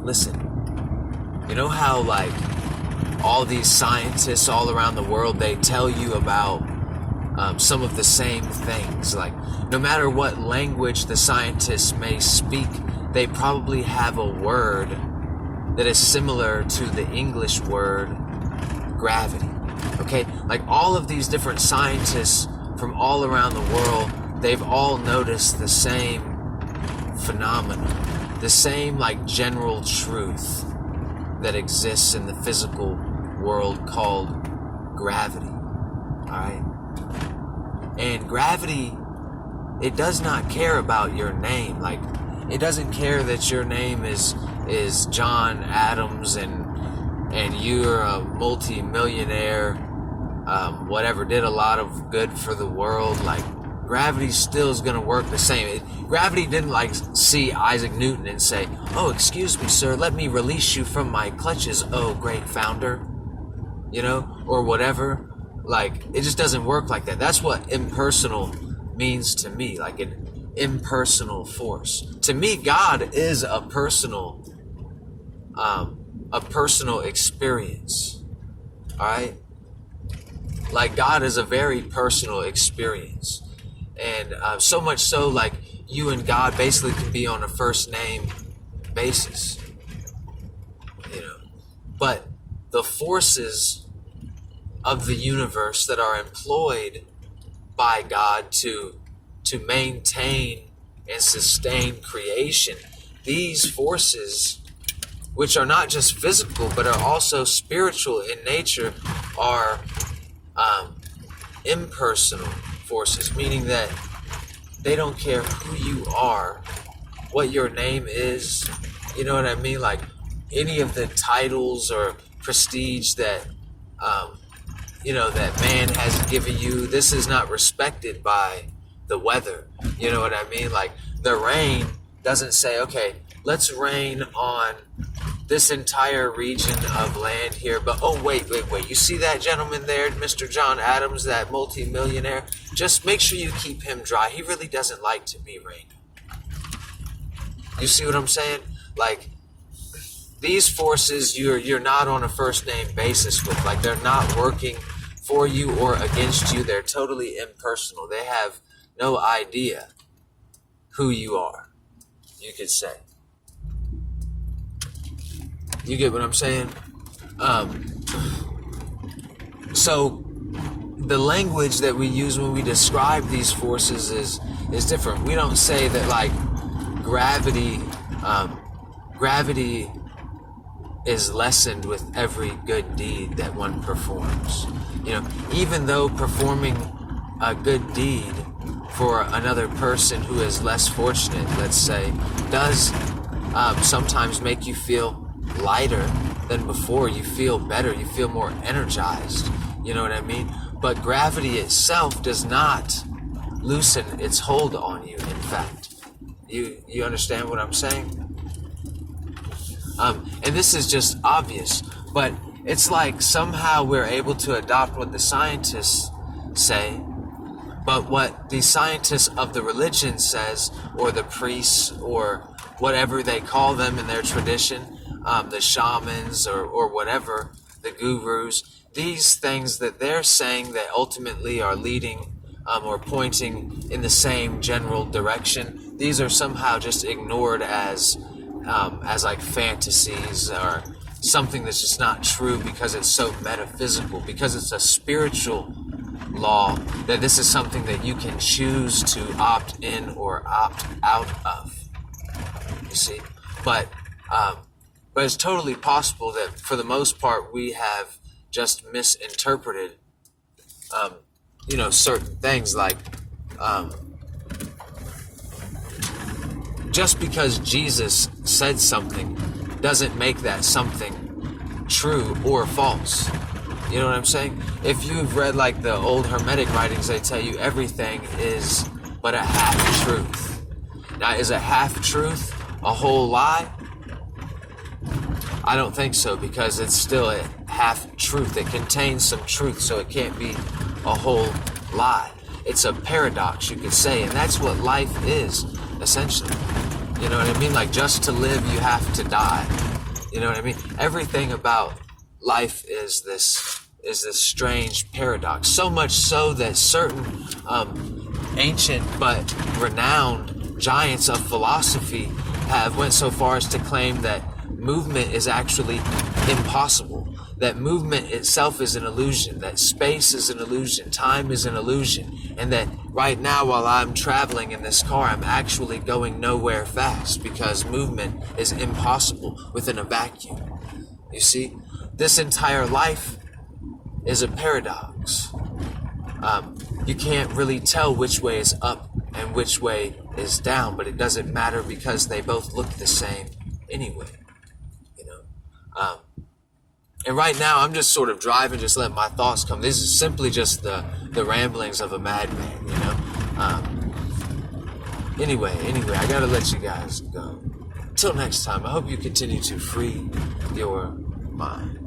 Listen, you know how like all these scientists all around the world, they tell you about some of the same things. Like no matter what language the scientists may speak, they probably have a word that is similar to the English word gravity. Okay, like all of these different scientists from all around the world, they've all noticed the same phenomena, the same like general truth that exists in the physical world called gravity. Alright? And gravity, it does not care about your name. Like, it doesn't care that your name is John Adams and you're a multi-millionaire, whatever, did a lot of good for the world. Like, gravity still is going to work the same. Gravity didn't like see Isaac Newton and say, "Oh, excuse me, sir, let me release you from my clutches, oh great founder," you know, or whatever. Like, it just doesn't work like that. That's what impersonal means to me, like an impersonal force. To me, God is a personal experience. All right? Like, God is a very personal experience. And so much so, like, you and God basically can be on a first name basis. You know? But the forces of the universe that are employed by God to maintain and sustain creation, these forces, which are not just physical but are also spiritual in nature, are impersonal forces, meaning that they don't care who you are, what your name is, you know what I mean? Like any of the titles or prestige that that man has given you. This is not respected by the weather. You know what I mean? Like the rain doesn't say, okay, let's rain on this entire region of land here. But oh, wait. You see that gentleman there, Mr. John Adams, that multi-millionaire? Just make sure you keep him dry. He really doesn't like to be rained. You see what I'm saying? Like, these forces you're not on a first name basis with. Like, they're not working for you or against you. They're totally impersonal. They have no idea who you are, you could say. You get what I'm saying? So the language that we use when we describe these forces is different. We don't say that like gravity is lessened with every good deed that one performs. You know, even though performing a good deed for another person who is less fortunate, let's say, does sometimes make you feel lighter than before. You feel better. You feel more energized. You know what I mean? But gravity itself does not loosen its hold on you, in fact. You understand what I'm saying? And this is just obvious, but it's like somehow we're able to adopt what the scientists say, but what the scientists of the religion says, or the priests, or whatever they call them in their tradition, the shamans or whatever, the gurus, these things that they're saying that ultimately are leading or pointing in the same general direction, these are somehow just ignored as like fantasies or something that's just not true because it's so metaphysical, because it's a spiritual law, that this is something that you can choose to opt in or opt out of. You see? But it's totally possible that for the most part we have just misinterpreted certain things, like just because Jesus said something doesn't make that something true or false. You know what I'm saying? If you've read like the old Hermetic writings, they tell you everything is but a half-truth. Now, is a half-truth a whole lie? I don't think so, because it's still a half-truth. It contains some truth, so it can't be a whole lie. It's a paradox, you could say, and that's what life is, essentially. You know what I mean? Like, just to live, you have to die. You know what I mean? Everything about life is this strange paradox. So much so that certain ancient but renowned giants of philosophy have went so far as to claim that movement is actually impossible. That movement itself is an illusion, that space is an illusion, time is an illusion, and that right now while I'm traveling in this car, I'm actually going nowhere fast because movement is impossible within a vacuum. You see, this entire life is a paradox. You can't really tell which way is up and which way is down, but it doesn't matter because they both look the same anyway. And right now, I'm just sort of driving, just letting my thoughts come. This is simply just the ramblings of a madman, Anyway, I gotta let you guys go. Till next time, I hope you continue to free your mind.